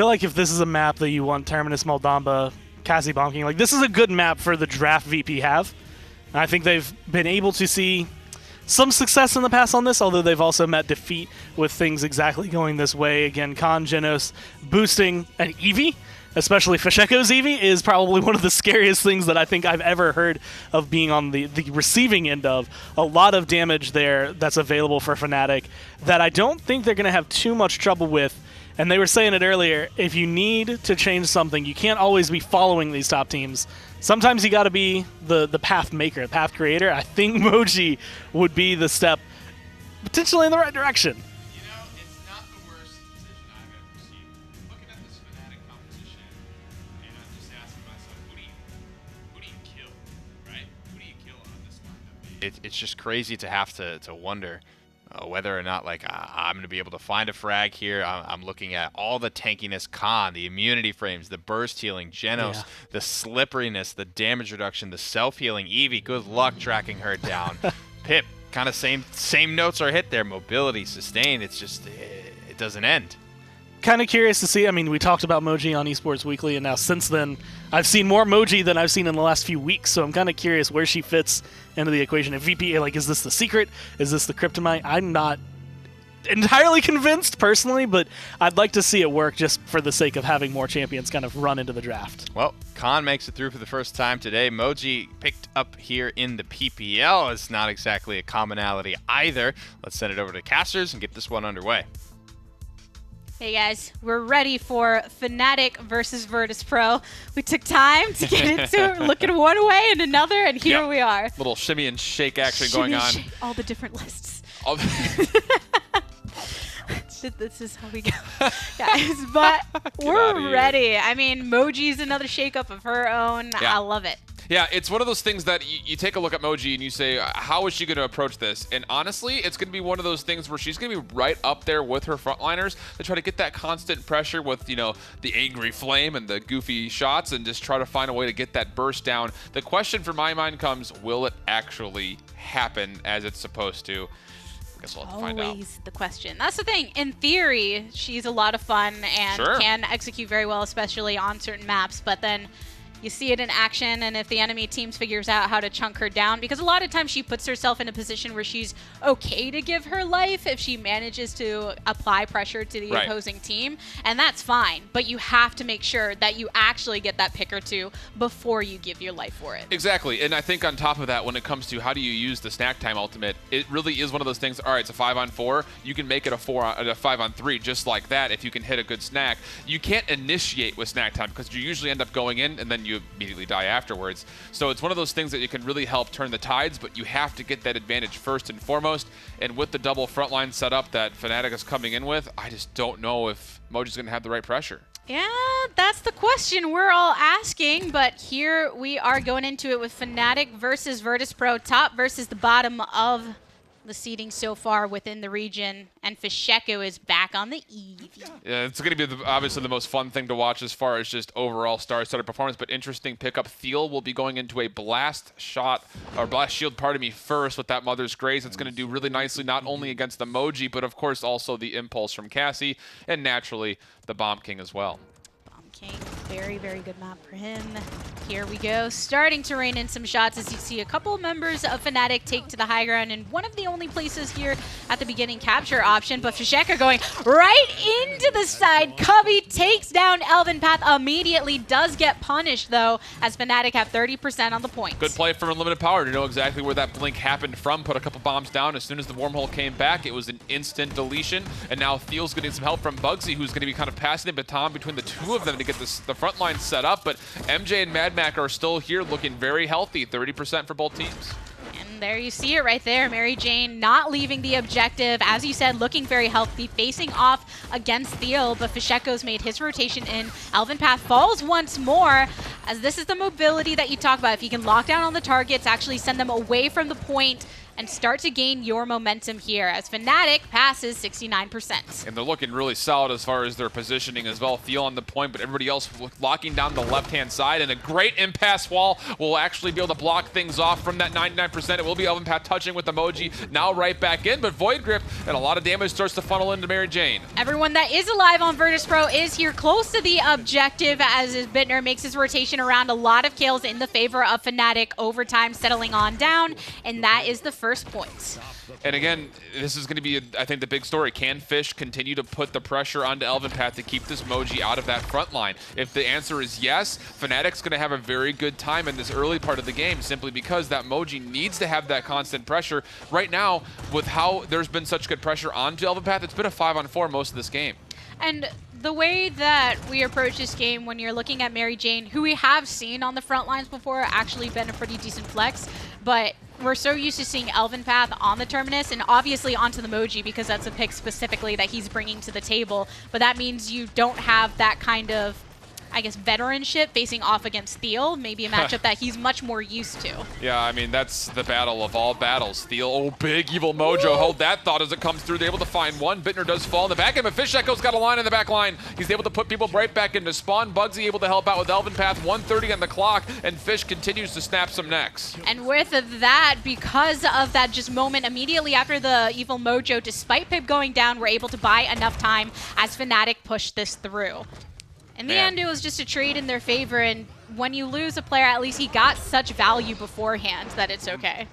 feel like if this is a map that you want Terminus, Moldamba, Cassie Bomb King, like this is a good map for the draft VP have. And I think they've been able to see some success in the past on this, although they've also met defeat with things exactly going this way. Again, Khan, Genos boosting an Eevee, especially Fasheko's Eevee, is probably one of the scariest things that I think I've ever heard of being on the receiving end of. A lot of damage there that's available for Fnatic that I don't think they're going to have too much trouble with. And they were saying it earlier, if you need to change something, you can't always be following these top teams. Sometimes you got to be the path maker, the path creator. I think Moji would be the step potentially in the right direction. You know, it's not the worst decision I've ever seen. Looking at this Fnatic composition, and I'm just asking myself, who do you kill, right? Who do you kill on this lineup? It's just crazy to have to wonder whether or not I'm going to be able to find a frag here. I'm looking at all the tankiness, Khan, the immunity frames, the burst healing, Genos, the slipperiness, the damage reduction, the self-healing, Eevee, good luck tracking her down. Pip, kind of same notes are hit there. Mobility, sustain, it's just, it doesn't end. Kind of curious to see. I mean, we talked about Moji on Esports Weekly, and now since then, I've seen more Moji than I've seen in the last few weeks, so I'm kind of curious where she fits into the equation. If VP, like, is this the secret? Is this the kryptonite? I'm not entirely convinced, personally, but I'd like to see it work just for the sake of having more champions kind of run into the draft. Well, Khan makes it through for the first time today. Moji picked up here in the PPL. It's not exactly a commonality either. Let's send it over to casters and get this one underway. Hey guys, we're ready for Fnatic versus Virtus.Pro. We took time to get into it, looking one way and another, and here we are. Little shimmy and shake action going on. All the different lists. This is how we go, guys. But we're ready. I mean, Moji's another shakeup of her own. I love it. Yeah, it's one of those things that you take a look at Moji and you say, how is she going to approach this? And honestly, it's going to be one of those things where she's going to be right up there with her frontliners to try to get that constant pressure with, you know, the angry flame and the goofy shots and just try to find a way to get that burst down. The question for my mind comes, will it actually happen as it's supposed to? I guess we'll have to find out. Always the question. That's the thing. In theory, she's a lot of fun and can execute very well, especially on certain maps. But then you see it in action, and if the enemy team figures out how to chunk her down, because a lot of times she puts herself in a position where she's okay to give her life if she manages to apply pressure to the opposing team, and that's fine. But you have to make sure that you actually get that pick or two before you give your life for it. Exactly, and I think on top of that, when it comes to how do you use the snack time ultimate, it really is one of those things. All right, it's a 5-on-4. You can make it a 5-on-3 just like that if you can hit a good snack. You can't initiate with snack time because you usually end up going in and then you immediately die afterwards. So it's one of those things that you can really help turn the tides, but you have to get that advantage first and foremost. And with the double frontline setup that Fnatic is coming in with, I just don't know if Moji's going to have the right pressure. Yeah, that's the question we're all asking, but here we are going into it with Fnatic versus Virtus.Pro, top versus the bottom of the seeding so far within the region, and Fasheko is back on the Eevee. Yeah, it's going to be obviously the most fun thing to watch as far as just overall star setup performance, but interesting pickup. Thiel will be going into a blast shot, or blast shield, pardon me, first with that Mother's Grace. It's going to do really nicely, not only against the Moji, but of course also the Impulse from Cassie, and naturally the Bomb King as well. King, very, very good map for him. Here we go, starting to rain in some shots as you see a couple of members of Fnatic take to the high ground, and one of the only places here at the beginning capture option, but Fasheka going right into the side. Cubby takes down Elven Path immediately, does get punished though, as Fnatic have 30% on the points. Good play from Unlimited Power to know exactly where that blink happened from, put a couple bombs down. As soon as the wormhole came back, it was an instant deletion, and now Thiel's getting some help from Bugsy, who's going to be kind of passing the baton between the two of them to get the front line set up, but MJ and Mad Mac are still here looking very healthy, 30% for both teams. And there you see it right there. Mary Jane not leaving the objective. As you said, looking very healthy, facing off against Thiel, but Fasheko's made his rotation in. Elven Path falls once more, as this is the mobility that you talk about. If you can lock down on the targets, actually send them away from the point, and start to gain your momentum here as Fnatic passes 69%. And they're looking really solid as far as their positioning as well. Theo on the point, but everybody else locking down the left-hand side. And a great impasse wall will actually be able to block things off from that 99%. It will be Elvenpath touching with emoji. Now right back in, but Void Grip and a lot of damage starts to funnel into Mary Jane. Everyone that is alive on Virtus.Pro is here close to the objective as Bittner makes his rotation around. A lot of kills in the favor of Fnatic. Overtime settling on down, and that is the first point. And again, this is going to be, I think, the big story. Can Fish continue to put the pressure onto Elvenpath to keep this Moji out of that front line? If the answer is yes, Fnatic's going to have a very good time in this early part of the game simply because that Moji needs to have that constant pressure. Right now, with how there's been such good pressure onto Elvenpath, it's been a 5-on-4 most of this game. And the way that we approach this game when you're looking at Mary Jane, who we have seen on the front lines before, actually been a pretty decent flex, but we're so used to seeing Elvenpath on the Terminus and obviously onto the Moji because that's a pick specifically that he's bringing to the table, but that means you don't have that kind of, I guess, veteranship facing off against Theo, maybe a matchup that he's much more used to. Yeah, I mean, that's the battle of all battles. Theo, oh, big evil Mojo. Hold that thought as it comes through. They're able to find one. Bittner does fall in the back end, but Fish Echo's got a line in the back line. He's able to put people right back into spawn. Bugsy able to help out with Elvenpath. 1:30 on the clock, and Fish continues to snap some necks. And with that, because of that just moment immediately after the evil Mojo, despite Pip going down, we're able to buy enough time as Fnatic pushed this through. In the end, it was just a trade in their favor, and when you lose a player, at least he got such value beforehand that it's okay.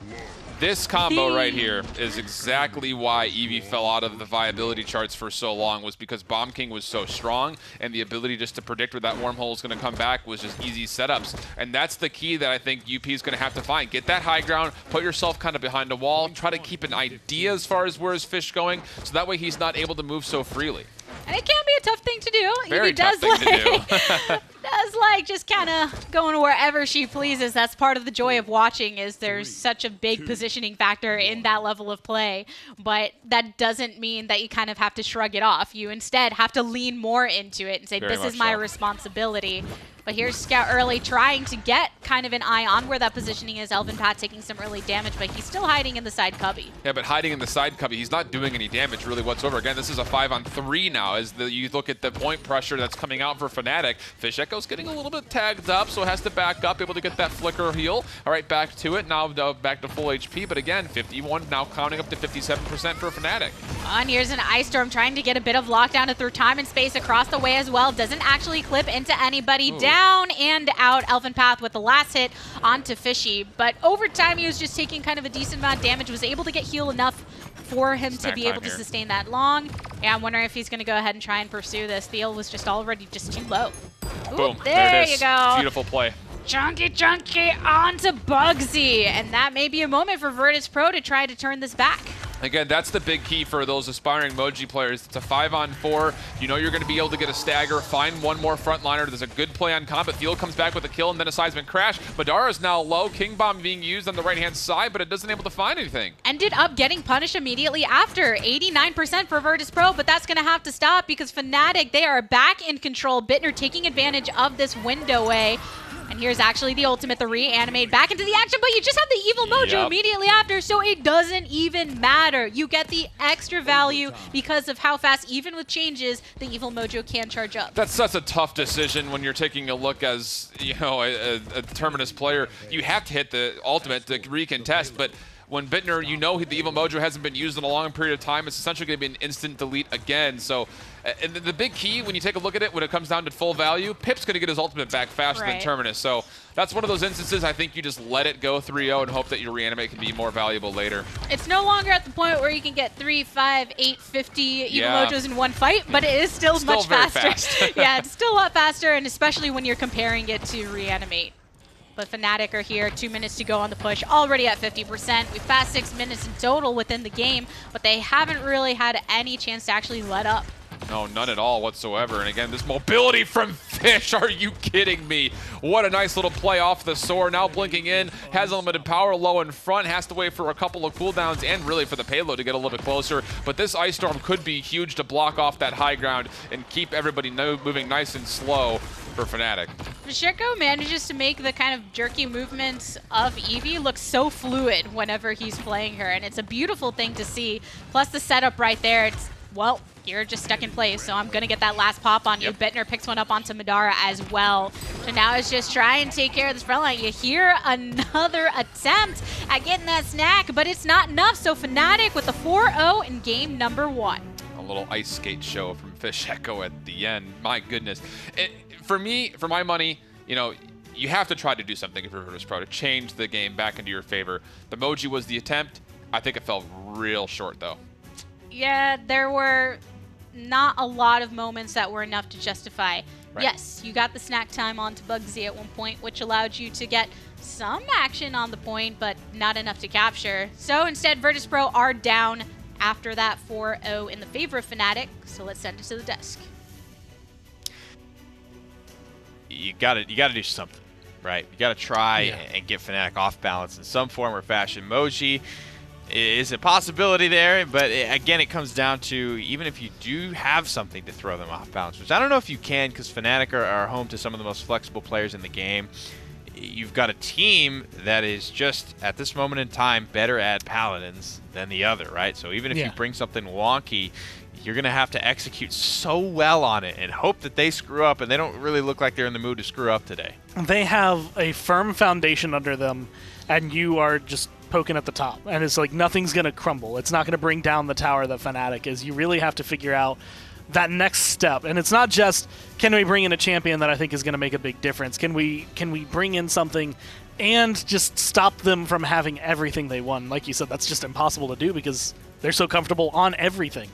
This combo right here is exactly why Eevee fell out of the viability charts for so long, was because Bomb King was so strong, and the ability just to predict where that wormhole is going to come back was just easy setups. And that's the key that I think UP is going to have to find. Get that high ground, put yourself kind of behind a wall, try to keep an idea as far as where is Fish going, so that way he's not able to move so freely. And it can be a tough thing to do. Very Eevee tough thing to do. does like just kind of going wherever she pleases. That's part of the joy of watching, is there's such a big positioning factor in that level of play. But that doesn't mean that you kind of have to shrug it off. You instead have to lean more into it and say, this is my responsibility. But here's Scout early trying to get kind of an eye on where that positioning is. Elvenpath taking some early damage, but he's still hiding in the side cubby. Yeah, but hiding in the side cubby, he's not doing any damage really whatsoever. Again, this is a 5-on-3 now as you look at the point pressure that's coming out for Fnatic. Fish Echo's getting a little bit tagged up, so has to back up, able to get that flicker heal. All right, back to it. Now back to full HP, but again, 51, now counting up to 57% for Fnatic. And here's an Ice Storm trying to get a bit of lockdown through time and space across the way as well. Doesn't actually clip into anybody. Down and out. Elvenpath with the last hit onto Fishy. But over time, he was just taking kind of a decent amount of damage, was able to get heal enough for him to be able to sustain that long. Yeah, I'm wondering if he's going to go ahead and try and pursue this. Theo was just already just too low. Ooh, boom. There it is. You go. Beautiful play. Chunky onto Bugsy. And that may be a moment for Virtus.Pro to try to turn this back. Again, that's the big key for those aspiring Moji players. It's a 5-on-4. You know you're going to be able to get a stagger, find one more frontliner. There's a good play on combat. Field comes back with a kill and then a seismic crash. Madara's now low. King Bomb being used on the right-hand side, but it doesn't able to find anything. Ended up getting punished immediately after. 89% for Virtus.Pro, but that's going to have to stop because Fnatic, they are back in control. Bittner taking advantage of this window away. And here's actually the ultimate, the reanimate back into the action, but you just have the evil Mojo immediately after, so it doesn't even matter. You get the extra value because of how fast, even with changes, the evil Mojo can charge up. That's such a tough decision when you're taking a look as, you know, a Terminus player. You have to hit the ultimate to recontest, but when Bittner, you know the evil Mojo hasn't been used in a long period of time, it's essentially going to be an instant delete again. So, and the big key, when you take a look at it, when it comes down to full value, Pip's going to get his ultimate back faster than Terminus. So that's one of those instances I think you just let it go 3-0 and hope that your reanimate can be more valuable later. It's no longer at the point where you can get 3, 5, 8, 50 evil Mojos in one fight, but it is still much faster. Fast. Yeah, it's still a lot faster, and especially when you're comparing it to reanimate. But Fnatic are here, 2 minutes to go on the push, already at 50%. We've passed 6 minutes in total within the game, but they haven't really had any chance to actually let up. No, none at all whatsoever. And again, this mobility from Fish, are you kidding me? What a nice little play off the sword. Now blinking in, has unlimited power low in front, has to wait for a couple of cooldowns and really for the payload to get a little bit closer. But this Ice Storm could be huge to block off that high ground and keep everybody moving nice and slow for Fnatic. Pacheco manages to make the kind of jerky movements of Eevee look so fluid whenever he's playing her, and it's a beautiful thing to see. Plus the setup right there, it's, well, you're just stuck in place, so I'm going to get that last pop on you. Bittner picks one up onto Madara as well. So now it's just try and take care of this front line. You hear another attempt at getting that snack, but it's not enough. So Fnatic with the 4-0 in game number 1. A little ice skate show from Pacheco at the end. My goodness. For me, for my money, you know, you have to try to do something if you're Virtus.Pro to change the game back into your favor. The Moji was the attempt. I think it fell real short, though. Yeah, there were not a lot of moments that were enough to justify. Right. Yes, you got the snack time onto Bugsy at one point, which allowed you to get some action on the point, but not enough to capture. So instead, Virtus.Pro are down after that 4-0 in the favor of Fnatic. So let's send it to the desk. You gotta do something, right? You gotta try and get Fnatic off balance in some form or fashion. Moji is a possibility there, but again, it comes down to even if you do have something to throw them off balance, which I don't know if you can, because Fnatic are home to some of the most flexible players in the game. You've got a team that is just, at this moment in time, better at Paladins than the other, right? So even if you bring something wonky, you're going to have to execute so well on it and hope that they screw up, and they don't really look like they're in the mood to screw up today. They have a firm foundation under them, and you are just poking at the top, and it's like nothing's going to crumble. It's not going to bring down the tower that Fnatic is. You really have to figure out that next step, and it's not just can we bring in a champion that I think is going to make a big difference. Can we bring in something and just stop them from having everything they won? Like you said, that's just impossible to do because they're so comfortable on everything.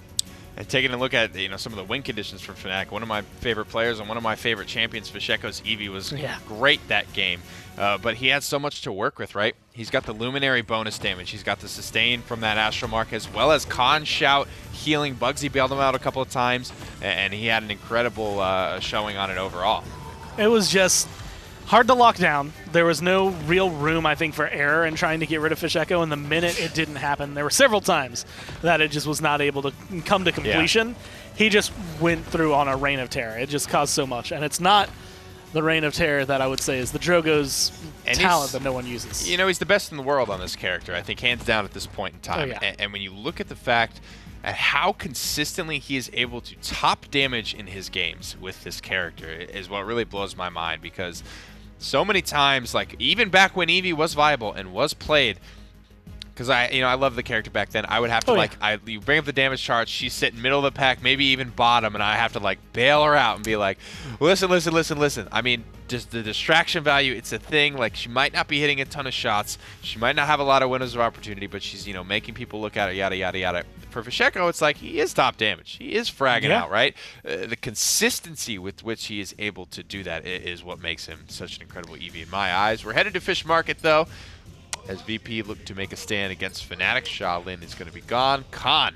And taking a look at some of the win conditions from Fnatic, one of my favorite players and one of my favorite champions, Pacheco's Eevee, was great that game. But he had so much to work with, right? He's got the Luminary bonus damage. He's got the sustain from that Astral Mark, as well as Khan Shout healing. Bugsy bailed him out a couple of times, and he had an incredible showing on it overall. It was just hard to lock down. There was no real room, I think, for error in trying to get rid of Pacheco, and the minute it didn't happen, there were several times that it just was not able to come to completion. He just went through on a reign of terror. It just caused so much, and it's not the reign of terror that I would say is the Drogo's talent that no one uses. You know, he's the best in the world on this character, I think, hands down at this point in time. And when you look at the fact at how consistently he is able to top damage in his games with this character is what really blows my mind, because so many times, like even back when Eevee was viable and was played, because I love the character back then, I would have to you bring up the damage chart, she's sitting middle of the pack, maybe even bottom, and I have to like bail her out and be like, listen. I mean, just the distraction value, it's a thing. Like, she might not be hitting a ton of shots, she might not have a lot of windows of opportunity, but she's making people look at her, yada yada yada. For Pacheco, it's like he is top damage, he is fragging out, right? The consistency with which he is able to do that is what makes him such an incredible Eevee in my eyes. We're headed to Fish Market though, as VP look to make a stand against Fnatic. Shaolin is going to be gone. Khan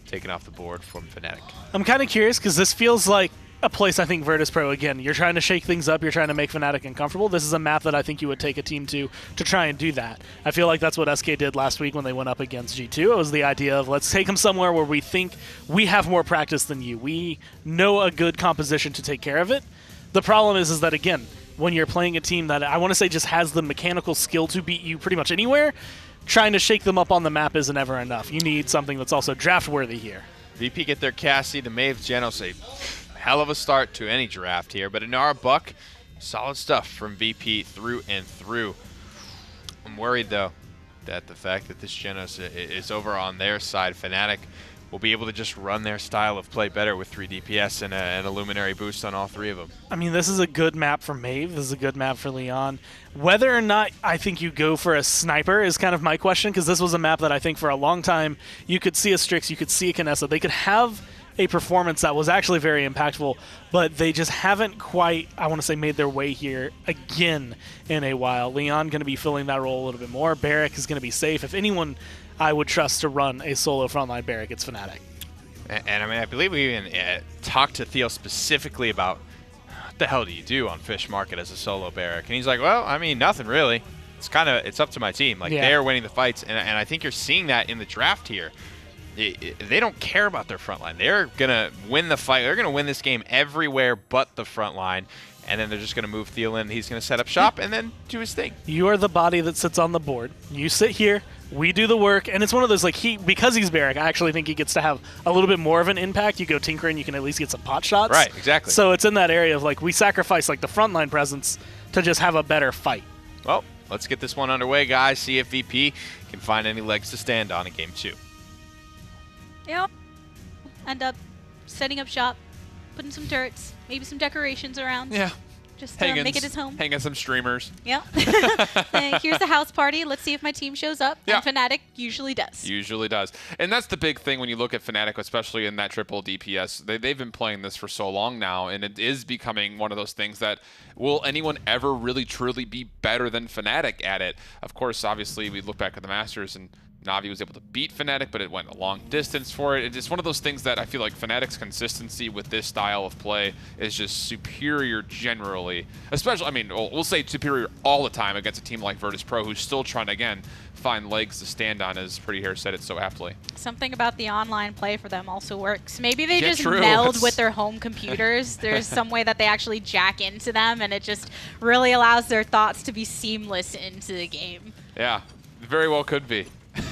taken off the board from Fnatic. I'm kind of curious because this feels like a place I think Virtus.Pro, again, you're trying to shake things up, you're trying to make Fnatic uncomfortable. This is a map that I think you would take a team to try and do that. I feel like that's what SK did last week when they went up against G2. It was the idea of let's take them somewhere where we think we have more practice than you. We know a good composition to take care of it. The problem is that, again, when you're playing a team that I want to say just has the mechanical skill to beat you pretty much anywhere, trying to shake them up on the map isn't ever enough. You need something that's also draft-worthy here. VP get their Cassie, the Maeve Genos, a hell of a start to any draft here, but Inara Buck, solid stuff from VP through and through. I'm worried, though, that the fact that this Genos is over on their side, Fnatic will be able to just run their style of play better with 3 DPS and a Luminary boost on all 3 of them. I mean, this is a good map for Maeve. This is a good map for Leon. Whether or not I think you go for a sniper is kind of my question, because this was a map that I think for a long time you could see a Strix, you could see a Kinessa. They could have a performance that was actually very impactful, but they just haven't quite, I want to say, made their way here again in a while. Leon going to be filling that role a little bit more. Barrack is going to be safe. If anyone I would trust to run a solo frontline Barrack, it's Fnatic. And I mean, I believe we even talked to Theo specifically about what the hell do you do on Fish Market as a solo Barrack? And he's like, well, I mean, nothing really. It's up to my team. Like, they're winning the fights, and I think you're seeing that in the draft here. They don't care about their front line. They're going to win the fight. They're going to win this game everywhere but the front line. And then they're just going to move Theo in. He's going to set up shop and then do his thing. You are the body that sits on the board. You sit here. We do the work. And it's one of those, like, because he's Barrack, I actually think he gets to have a little bit more of an impact. You go Tinker and you can at least get some pot shots. Right, exactly. So it's in that area of, like, we sacrifice, like, the frontline presence to just have a better fight. Well, let's get this one underway, guys. See if VP can find any legs to stand on in Game 2. Yep. End up setting up shop, putting some turrets, maybe some decorations around. Yeah. Just make it his home. Hanging some streamers. Yep. Here's the house party. Let's see if my team shows up. Yeah. And Fnatic usually does. Usually does. And that's the big thing when you look at Fnatic, especially in that triple DPS. They've been playing this for so long now, and it is becoming one of those things that will anyone ever really truly be better than Fnatic at it? Of course, obviously, we look back at the Masters, and Na'Vi was able to beat Fnatic, but it went a long distance for it. It's just one of those things that I feel like Fnatic's consistency with this style of play is just superior generally. Especially, I mean, we'll say superior all the time against a team like Virtus.Pro, who's still trying to, again, find legs to stand on, as Pretty Hair said it so aptly. Something about the online play for them also works. Maybe they just meld with their home computers. There's some way that they actually jack into them, and it just really allows their thoughts to be seamless into the game. Yeah, very well could be.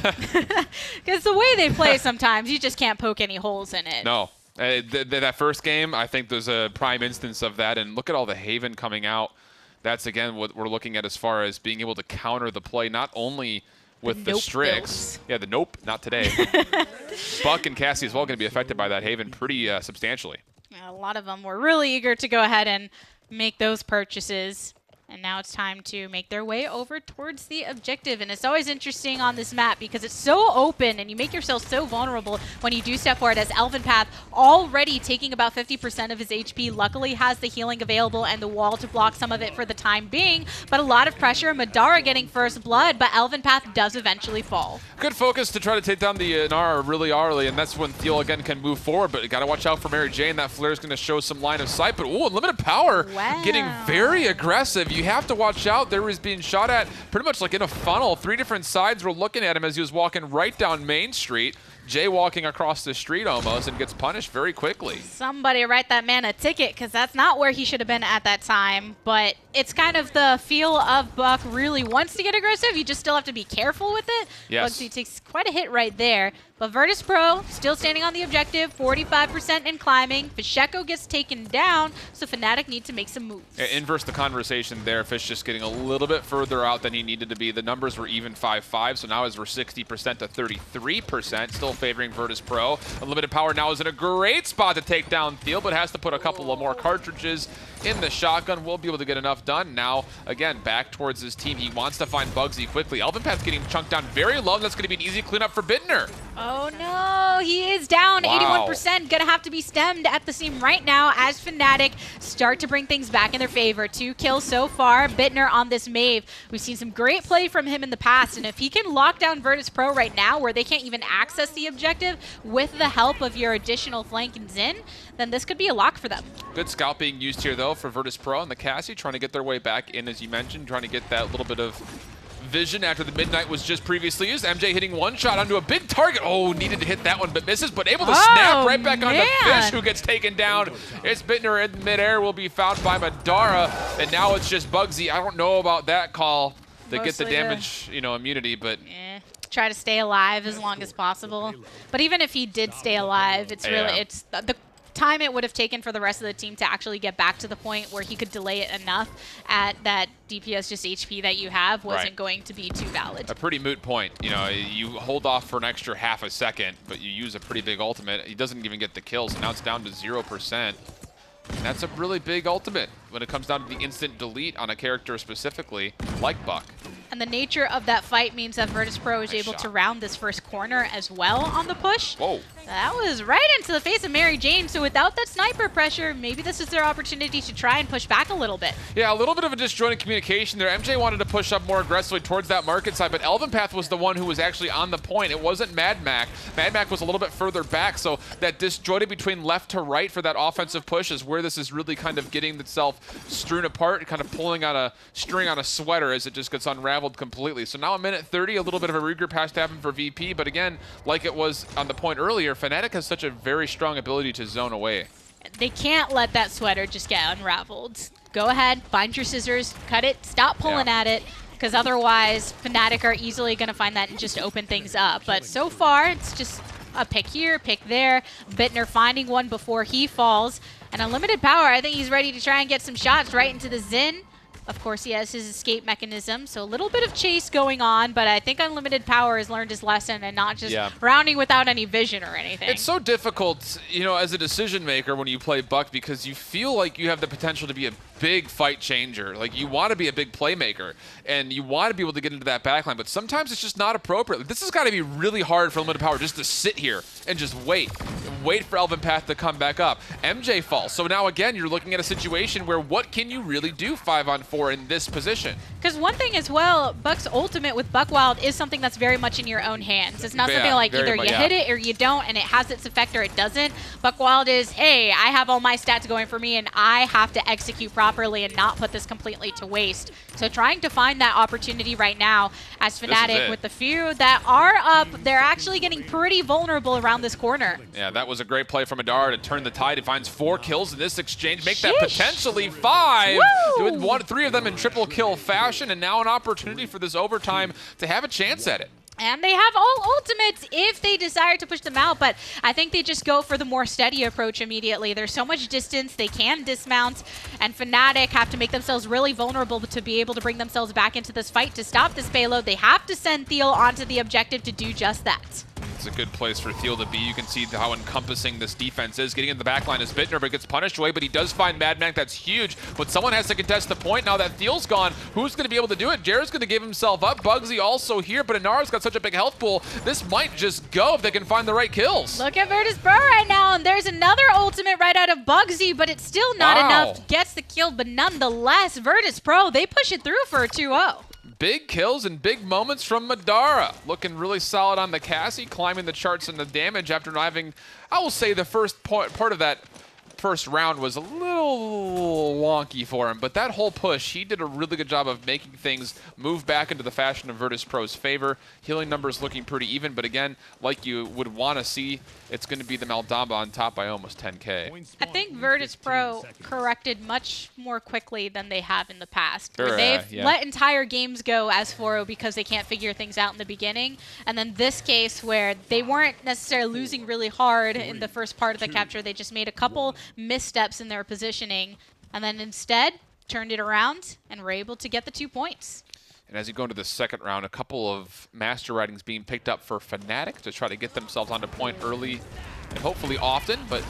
Because the way they play sometimes, you just can't poke any holes in it. No. That first game, I think there's a prime instance of that. And look at all the Haven coming out. That's, again, what we're looking at as far as being able to counter the play, not only with the Strix. Yeah, the nope, not today. Buck and Cassie as well going to be affected by that Haven pretty substantially. Yeah, a lot of them were really eager to go ahead and make those purchases. And now it's time to make their way over towards the objective. And it's always interesting on this map because it's so open and you make yourself so vulnerable when you do step forward, as Elven Path already taking about 50% of his HP, luckily has the healing available and the wall to block some of it for the time being. But a lot of pressure. Madara getting first blood, but Elven Path does eventually fall. Good focus to try to take down the Nara really early, and that's when Theo again can move forward. But you got to watch out for Mary Jane. That flare is going to show some line of sight. But ooh, unlimited power getting very aggressive. You have to watch out. There was being shot at pretty much like in a funnel. 3 different sides were looking at him as he was walking right down Main Street, jaywalking across the street almost, and gets punished very quickly. Somebody write that man a ticket, because that's not where he should have been at that time. But it's kind of the feel of Buck really wants to get aggressive. You just still have to be careful with it. Yes. Bugsy takes quite a hit right there. But Virtus.Pro still standing on the objective, 45% and climbing. Fisheko gets taken down, so Fnatic need to make some moves. Inverse the conversation there. Fish just getting a little bit further out than he needed to be. The numbers were even 5-5, so now as we're 60% to 33%, still favoring Virtus.Pro. Unlimited power now is in a great spot to take down Theo, but has to put a couple of more cartridges in the shotgun. Will be able to get enough done. Now, again, back towards his team. He wants to find Bugsy quickly. Elven Path's getting chunked down very low, and that's going to be an easy cleanup for Bittner. Oh no, he is down 81%. Gonna have to be stemmed at the seam right now as Fnatic start to bring things back in their favor. 2 kills so far. Bittner on this Maeve. We've seen some great play from him in the past, and if he can lock down Virtus.Pro right now where they can't even access the objective with the help of your additional flank and Xin, then this could be a lock for them. Good scout being used here though for Virtus.Pro and the Cassie, trying to get their way back in, as you mentioned, trying to get that little bit of vision after the Midnight was just previously used. MJ hitting one shot onto a big target. Oh, needed to hit that one, but misses, but able to snap right back onto Fish, who gets taken down. It's Bittner in midair, will be found by Madara, and now it's just Bugsy. I don't know about that call to get the damage, immunity, but try to stay alive as long as possible. But even if he did stay alive, it's really it's the time it would have taken for the rest of the team to actually get back to the point where he could delay it enough at that DPS just HP that you have wasn't going to be too valid. A pretty moot point. You hold off for an extra half a second, but you use a pretty big ultimate. He doesn't even get the kills, and now it's down to 0%. And that's a really big ultimate when it comes down to the instant delete on a character specifically, like Buck. And the nature of that fight means that Virtus.Pro is able to round this first corner as well on the push. Whoa. That was right into the face of Mary Jane, so without that sniper pressure, maybe this is their opportunity to try and push back a little bit. Yeah, a little bit of a disjointed communication there. MJ wanted to push up more aggressively towards that market side, but Elvenpath was the one who was actually on the point. It wasn't Mad Mac. Mad Mac was a little bit further back, so that disjointed between left to right for that offensive push is where this is really kind of getting itself strewn apart, kind of pulling on a string on a sweater as it just gets unraveled completely. So now a minute 30, a little bit of a regroup has to happen for VP, but again, like it was on the point earlier, Fnatic has such a very strong ability to zone away. They can't let that sweater just get unraveled. Go ahead, find your scissors, cut it, stop pulling at it, because otherwise Fnatic are easily going to find that and just open things up. But so far, it's just a pick here, pick there. Bittner finding one before he falls. And Unlimited Power, I think he's ready to try and get some shots right into the Xin. Of course, he has his escape mechanism, so a little bit of chase going on, but I think Unlimited Power has learned his lesson and not just rounding without any vision or anything. It's so difficult, you know, as a decision maker when you play Buck because you feel like you have the potential to be a big fight changer. Like, you want to be a big playmaker, and you want to be able to get into that backline, but sometimes it's just not appropriate. This has got to be really hard for Unlimited Power just to sit here and just wait for Elvenpath to come back up. MJ falls. So now, again, you're looking at a situation where what can you really do 5-on-4 in this position? Because one thing as well, Buck's ultimate with Buckwild is something that's very much in your own hands. It's not something like either you hit it or you don't, and it has its effect or it doesn't. Buckwild is, hey, I have all my stats going for me, and I have to execute properly and not put this completely to waste. So trying to find that opportunity right now as Fnatic, with the few that are up, they're actually getting pretty vulnerable around this corner. Yeah, that was a great play from Adara to turn the tide. He finds 4 kills in this exchange, make that potentially 5. Doing 3 of them in triple kill fashion, and now an opportunity for this overtime to have a chance at it. And they have all ultimates if they desire to push them out, but I think they just go for the more steady approach immediately. There's so much distance, they can dismount, and Fnatic have to make themselves really vulnerable to be able to bring themselves back into this fight to stop this payload. They have to send Thiel onto the objective to do just that. It's a good place for Thiel to be. You can see how encompassing this defense is. Getting in the backline is Bittner, but gets punished away, but he does find Mad Mac. That's huge. But someone has to contest the point. Now that Thiel's gone, who's going to be able to do it? Jared's going to give himself up. Bugsy also here, but Inara's got such a big health pool. This might just go if they can find the right kills. Look at Virtus.Pro right now, and there's another ultimate right out of Bugsy, but it's still not enough. Gets the kill, but nonetheless, Virtus.Pro, they push it through for a 2-0. Big kills and big moments from Madara. Looking really solid on the Cassie, climbing the charts and the damage after having, I will say, the first part of that first round was a little wonky for him, but that whole push, he did a really good job of making things move back into the fashion of Virtus.Pro's favor. Healing numbers looking pretty even, but again, like you would want to see, it's going to be the Maldamba on top by almost 10K. I think Virtus.Pro corrected much more quickly than they have in the past. Where they've let entire games go as 4-0 because they can't figure things out in the beginning. And then this case where they weren't necessarily losing really hard in the first part of the capture, they just made a couple missteps in their positioning, and then instead turned it around and were able to get the 2 points. And as you go into the second round, a couple of master writings being picked up for Fnatic to try to get themselves onto point early and hopefully often. But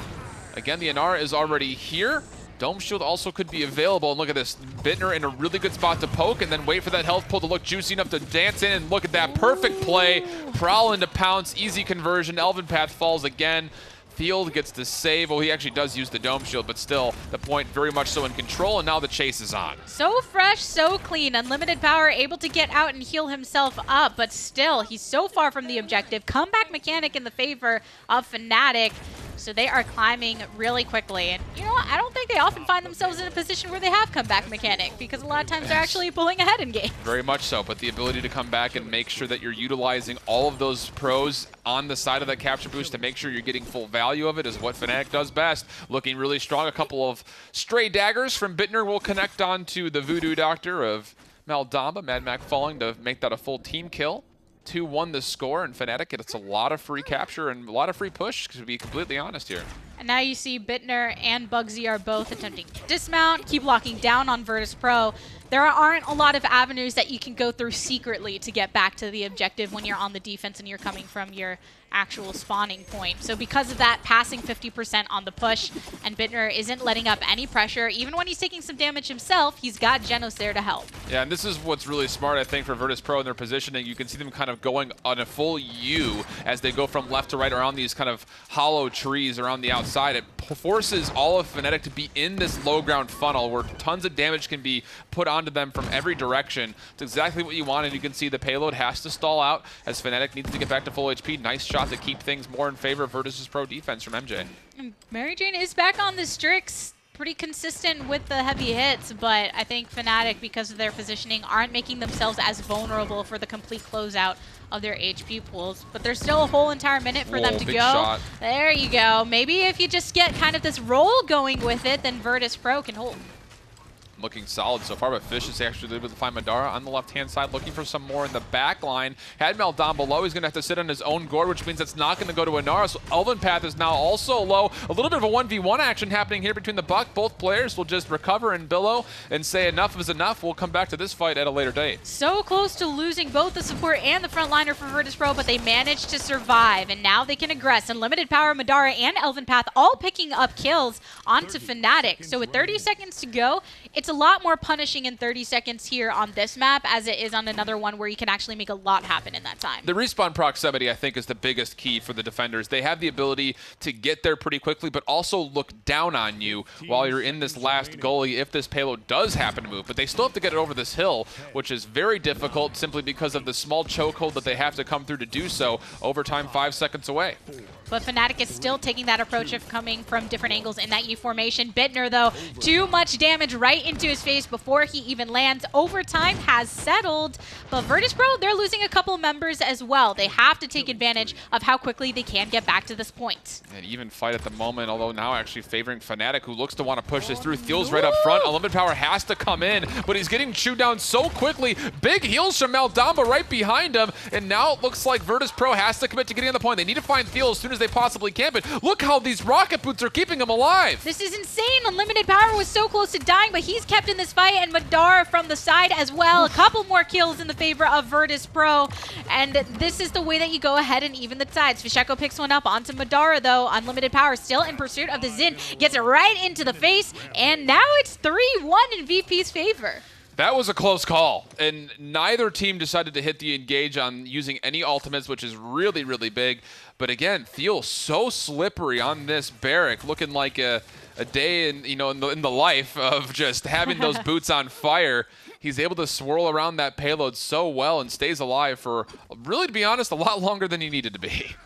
again, the Inara is already here. Dome Shield also could be available. And look at this, Bittner in a really good spot to poke and then wait for that health pull to look juicy enough to dance in. And look at that perfect play. Prowl into pounce, easy conversion. Elvenpath falls again. Field gets the save. Well, he actually does use the Dome Shield, but still, the point very much so in control, and now the chase is on. So fresh, so clean. Unlimited Power able to get out and heal himself up, but still, he's so far from the objective. Comeback mechanic in the favor of Fnatic. So they are climbing really quickly. And you know what? I don't think they often find themselves in a position where they have comeback mechanic, because a lot of times they're actually pulling ahead in games. Very much so, but the ability to come back and make sure that you're utilizing all of those pros on the side of that capture boost to make sure you're getting full value of it is what Fnatic does best. Looking really strong. A couple of stray daggers from Bittner will connect onto the Voodoo Doctor of Maldamba. Mad Mac falling to make that a full team kill. 2-1 the score, and Fnatic gets a lot of free capture and a lot of free push, to be completely honest here. And now you see Bittner and Bugsy are both attempting to dismount, keep locking down on Virtus.Pro. There aren't a lot of avenues that you can go through secretly to get back to the objective when you're on the defense and you're coming from your actual spawning point. So because of that, passing 50% on the push, and Bittner isn't letting up any pressure. Even when he's taking some damage himself, he's got Genos there to help. Yeah, and this is what's really smart, I think, for Virtus.Pro in their positioning. You can see them kind of going on a full U as they go from left to right around these kind of hollow trees around the outside. It forces all of Fnatic to be in this low ground funnel where tons of damage can be put onto them from every direction. It's exactly what you want, and you can see the payload has to stall out as Fnatic needs to get back to full HP. Nice shot to keep things more in favor of Virtus.Pro defense from MJ. Mary Jane is back on the Strix, pretty consistent with the heavy hits, but I think Fnatic, because of their positioning, aren't making themselves as vulnerable for the complete closeout of their HP pools. But there's still a whole entire minute for them to go. Shot. There you go. Maybe if you just get kind of this roll going with it, then Virtus.Pro can hold. Looking solid so far, but Fish is actually able to find Madara on the left-hand side, looking for some more in the back line. Had Mel down below, he's going to have to sit on his own gourd, which means it's not going to go to Inara. So Elven Path is now also low. A little bit of a 1v1 action happening here between the Buck. Both players will just recover and billow and say enough is enough. We'll come back to this fight at a later date. So close to losing both the support and the frontliner for Virtus.Pro, but they managed to survive, and now they can aggress. Unlimited Power, Madara, and Elven Path all picking up kills onto Fnatic. So with 30 seconds to go, it's a lot more punishing in 30 seconds here on this map as it is on another one where you can actually make a lot happen in that time. The respawn proximity, I think, is the biggest key for the defenders. They have the ability to get there pretty quickly, but also look down on you while you're in this last gully if this payload does happen to move. But they still have to get it over this hill, which is very difficult simply because of the small chokehold that they have to come through to do so. Overtime 5 seconds away. But Fnatic is still taking that approach of coming from different angles in that U formation. Bittner, though, too much damage right into his face before he even lands. Overtime has settled, but Virtus.Pro, they're losing a couple members as well. They have to take advantage of how quickly they can get back to this point. An even fight at the moment, although now actually favoring Fnatic, who looks to want to push this through. Thiel's right up front. Unlimited Power has to come in, but he's getting chewed down so quickly. Big heals from Maldamba right behind him, and now it looks like Virtus.Pro has to commit to getting on the point. They need to find Thiel as soon as they possibly can, but look how these rocket boots are keeping him alive. This is insane. Unlimited Power was so close to dying, but he's kept in this fight, and Madara from the side as well. A couple more kills in the favor of Virtus.Pro, and this is the way that you go ahead and even the tides. Fisheko picks one up onto Madara, though. Unlimited Power still in pursuit of the Xin, gets it right into the face, and now it's 3-1 in VP's favor. That was a close call, and neither team decided to hit the engage on using any ultimates, which is really, really big. But again, Thiel so slippery on this barrack, looking like a day in in the life of just having those boots on fire. He's able to swirl around that payload so well and stays alive for, really, to be honest, a lot longer than he needed to be.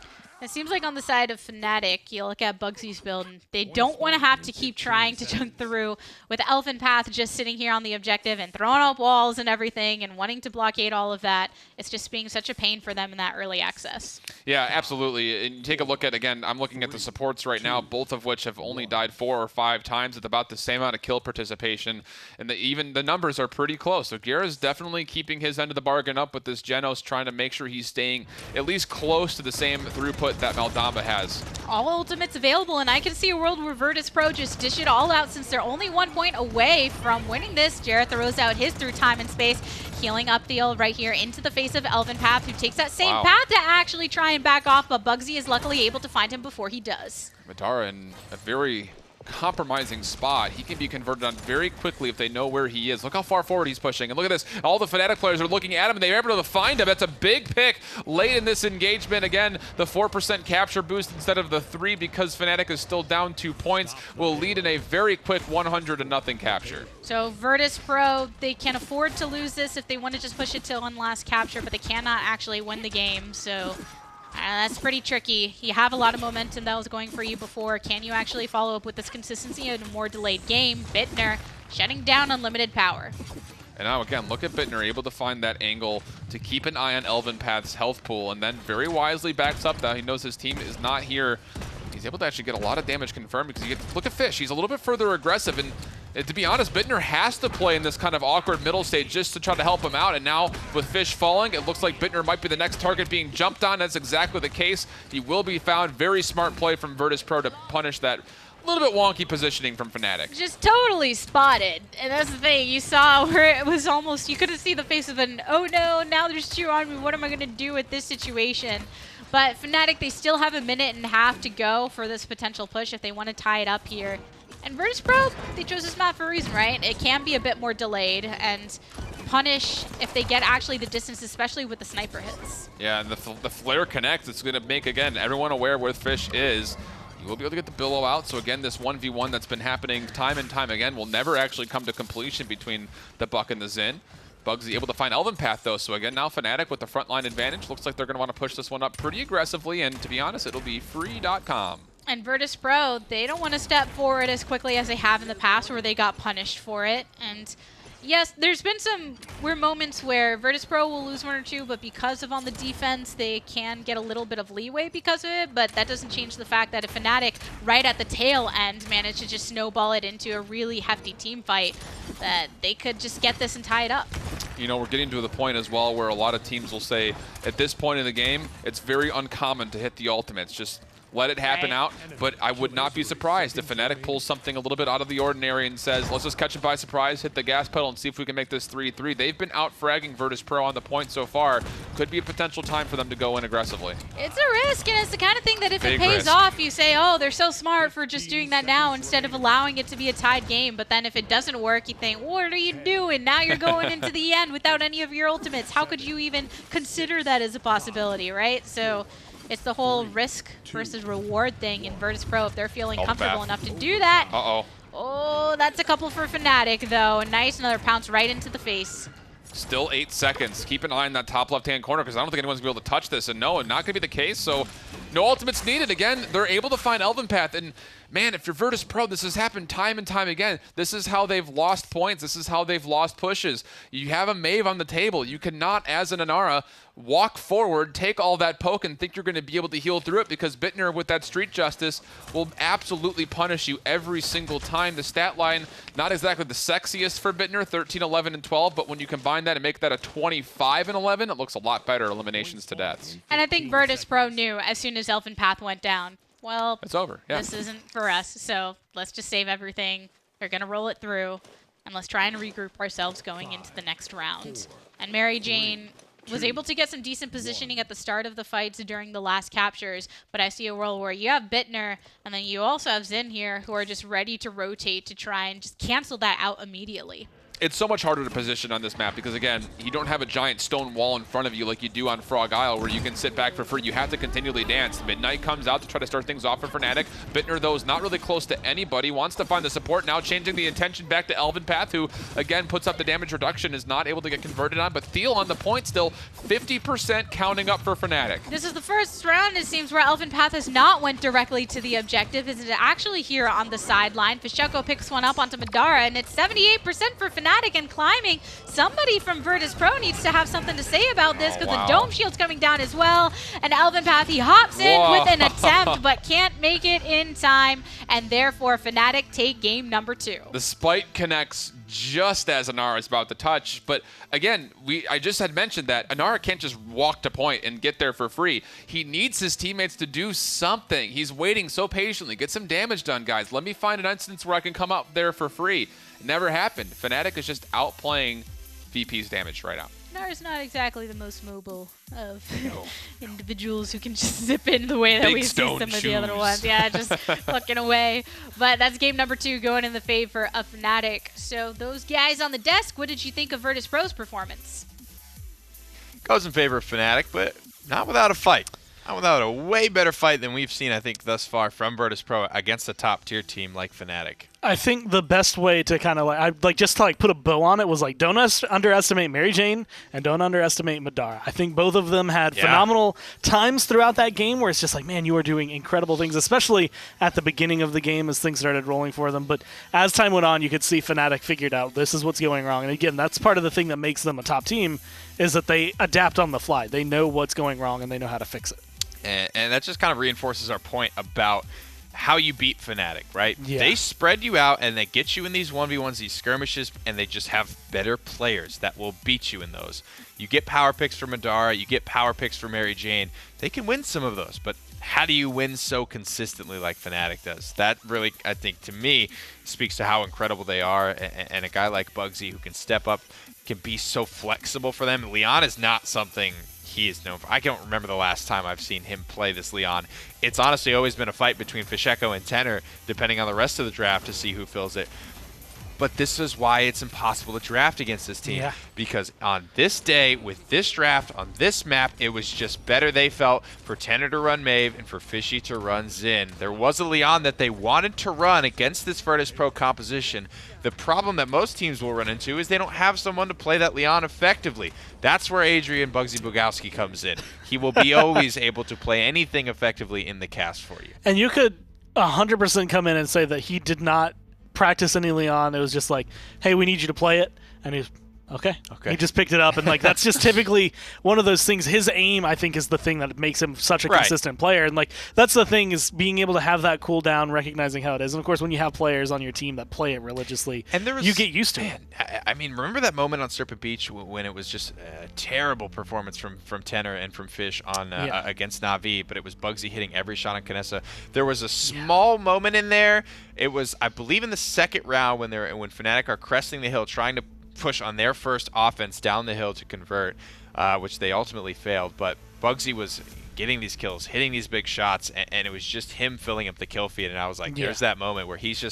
It seems like on the side of Fnatic, you look at Bugsy's build, and they don't want to have to keep trying to chunk through with Elven Path just sitting here on the objective and throwing up walls and everything and wanting to blockade all of that. It's just being such a pain for them in that early access. Yeah, absolutely. And you take a look at, again, I'm looking at the supports right now, both of which have only died 4 or 5 times with about the same amount of kill participation. And even the numbers are pretty close. So Guerra's definitely keeping his end of the bargain up with this Genos, trying to make sure he's staying at least close to the same throughput that Maldamba has. All ultimates available, and I can see a world where Virtus.Pro just dish it all out since they're only 1 point away from winning this. Jareth throws out his through time and space, healing up Thiel right here into the face of Elven Path, who takes that same path to actually try and back off, but Bugsy is luckily able to find him before he does. Madara in a very compromising spot. He can be converted on very quickly if they know where he is. Look how far forward he's pushing. And look at this. All the Fnatic players are looking at him, and they're able to find him. That's a big pick late in this engagement. Again, the 4% capture boost instead of the 3 because Fnatic is still down 2 points will lead in a very quick 100-0 capture. So Virtus.Pro, they can afford to lose this if they want to just push it to one last capture, but they cannot actually win the game. So that's pretty tricky. You have a lot of momentum that was going for you before. Can you actually follow up with this consistency in a more delayed game? Bittner shutting down Unlimited Power. And now again, look at Bittner, able to find that angle to keep an eye on Elven Path's health pool, and then very wisely backs up that he knows his team is not here. He's able to actually get a lot of damage confirmed because you get, look at Fish. He's a little bit further aggressive, and to be honest, Bittner has to play in this kind of awkward middle stage just to try to help him out. And now with Fish falling, it looks like Bittner might be the next target being jumped on. That's exactly the case. He will be found. Very smart play from Virtus.Pro to punish that little bit wonky positioning from Fnatic. Just totally spotted. And that's the thing. You saw where it was almost, you couldn't see the face of an, oh no, now there's 2 on me. What am I going to do with this situation? But Fnatic, they still have a minute and a half to go for this potential push if they want to tie it up here. And Virtus.Pro, they chose this map for a reason, right? It can be a bit more delayed and punish if they get actually the distance, especially with the sniper hits. Yeah, and the flare connect, it's going to make, again, everyone aware where Fish is. You will be able to get the billow out. So again, this 1v1 that's been happening time and time again will never actually come to completion between the Buck and the Xin. Bugsy able to find Elven Path though, so again, now Fnatic with the frontline advantage. Looks like they're going to want to push this one up pretty aggressively, and to be honest, it'll be free.com. And Virtus.Pro, they don't want to step forward as quickly as they have in the past where they got punished for it. And yes, there's been some weird moments where Virtus.Pro will lose 1 or 2, but because of on the defense, they can get a little bit of leeway because of it. But that doesn't change the fact that if Fnatic, right at the tail end, managed to just snowball it into a really hefty team fight, that they could just get this and tie it up. You know, we're getting to the point as well where a lot of teams will say, at this point in the game, it's very uncommon to hit the ultimates. Just let it happen out, but I would not be surprised if Fnatic pulls something a little bit out of the ordinary and says, let's just catch it by surprise, hit the gas pedal, and see if we can make this 3-3. They've been out-fragging Virtus.Pro on the point so far. Could be a potential time for them to go in aggressively. It's a risk, and it's the kind of thing that if Big it pays risk. off, you say, oh, they're so smart for just doing that now instead of allowing it to be a tied game. But then if it doesn't work, you think, what are you doing? Now you're going into the end without any of your ultimates. How could you even consider that as a possibility, right? So it's the whole risk versus reward thing in Virtus.Pro. If they're feeling comfortable enough to do that. Uh-oh. Oh, that's a couple for Fnatic, though. Nice, another pounce right into the face. Still 8 seconds. Keep an eye on that top left-hand corner because I don't think anyone's going to be able to touch this. And no, not going to be the case. So no ultimates needed. Again, they're able to find Elven Path. And man, if you're Virtus.Pro, this has happened time and time again. This is how they've lost points. This is how they've lost pushes. You have a Maeve on the table. You cannot, as an Inara, walk forward, take all that poke, and think you're going to be able to heal through it because Bittner, with that street justice, will absolutely punish you every single time. The stat line, not exactly the sexiest for Bittner, 13, 11, and 12, but when you combine that and make that a 25 and 11, it looks a lot better, eliminations to deaths. And I think Virtus.Pro knew as soon as Elven Path went down, well, It's over, yeah. this isn't for us, so let's just save everything. They're going to roll it through, and let's try and regroup ourselves going into the next round. And Mary Jane was able to get some decent positioning at the start of the fights during the last captures, but I see a world where you have Bittner, and then you also have Xin here, who are just ready to rotate to try and just cancel that out immediately. It's so much harder to position on this map because, again, you don't have a giant stone wall in front of you like you do on Frog Isle where you can sit back for free. You have to continually dance. Midnight comes out to try to start things off for Fnatic. Bittner, though, is not really close to anybody. Wants to find the support. Now changing the intention back to Elven Path, who, again, puts up the damage reduction, is not able to get converted on. But Thiel on the point still, 50% counting up for Fnatic. This is the first round, it seems, where Elven Path has not went directly to the objective. Is it actually here on the sideline? Fisheko picks one up onto Madara, and it's 78% for Fnatic and climbing. Somebody from Virtus.Pro needs to have something to say about this because the Dome Shield's coming down as well. And Elven Path, he hops in with an attempt but can't make it in time. And therefore, Fnatic take game number 2. The spike connects just as Inara is about to touch. But again, I just had mentioned that Inara can't just walk to point and get there for free. He needs his teammates to do something. He's waiting so patiently. Get some damage done, guys. Let me find an instance where I can come up there for free. It never happened. Fnatic is just outplaying VP's damage right now. Inara's not exactly the most mobile of individuals who can just zip in the way that Big we see stone some of the shoes. other ones. Yeah, just looking away. But that's game number 2 going in the favor of Fnatic. So those guys on the desk, what did you think of Virtus.Pro's performance? Goes in favor of Fnatic, but not without a fight. Not without a way better fight than we've seen, I think, thus far from Virtus.Pro against a top-tier team like Fnatic. I think the best way to kind of just to put a bow on it was don't underestimate Mary Jane and don't underestimate Madara. I think both of them had phenomenal times throughout that game where it's just man, you are doing incredible things, especially at the beginning of the game as things started rolling for them. But as time went on, you could see Fnatic figured out this is what's going wrong. And again, that's part of the thing that makes them a top team is that they adapt on the fly. They know what's going wrong and they know how to fix it. And that just kind of reinforces our point about how you beat Fnatic, right? Yeah. They spread you out and they get you in these 1v1s, these skirmishes, and they just have better players that will beat you in those. You get power picks for Madara, you get power picks for Mary Jane. They can win some of those, but how do you win so consistently like Fnatic does? That really, I think, to me, speaks to how incredible they are, and a guy like Bugsy who can step up, can be so flexible for them. Leon is not something he is known for. I don't remember the last time I've seen him play this Leon. It's honestly always been a fight between Fisheko and Tenor, depending on the rest of the draft to see who fills it. But this is why it's impossible to draft against this team. Yeah. Because on this day, with this draft, on this map, it was just better, they felt, for Tenor to run Maeve and for Fishy to run Xin. There was a Leon that they wanted to run against this Virtus.Pro composition. The problem that most teams will run into is they don't have someone to play that Leon effectively. That's where Adrian Bugsy Bugowski comes in. He will be always able to play anything effectively in the cast for you. And you could 100% come in and say that he did not practice any Leon. It was just like, hey, we need you to play it. And he's okay. He just picked it up, and like that's just typically one of those things. His aim, I think, is the thing that makes him such a consistent player. And like that's the thing, is being able to have that cooldown, recognizing how it is. And of course, when you have players on your team that play it religiously, and you get used to it. I mean, remember that moment on Serpent Beach when it was just a terrible performance from Tenor and from Fish on against Na'Vi, but it was Bugsy hitting every shot on Kinessa. There was a small moment in there. It was, I believe, in the second round when Fnatic are cresting the hill, trying to push on their first offense down the hill to convert, which they ultimately failed. But Bugsy was getting these kills, hitting these big shots, and it was just him filling up the kill feed. And I was like, there's that moment where he's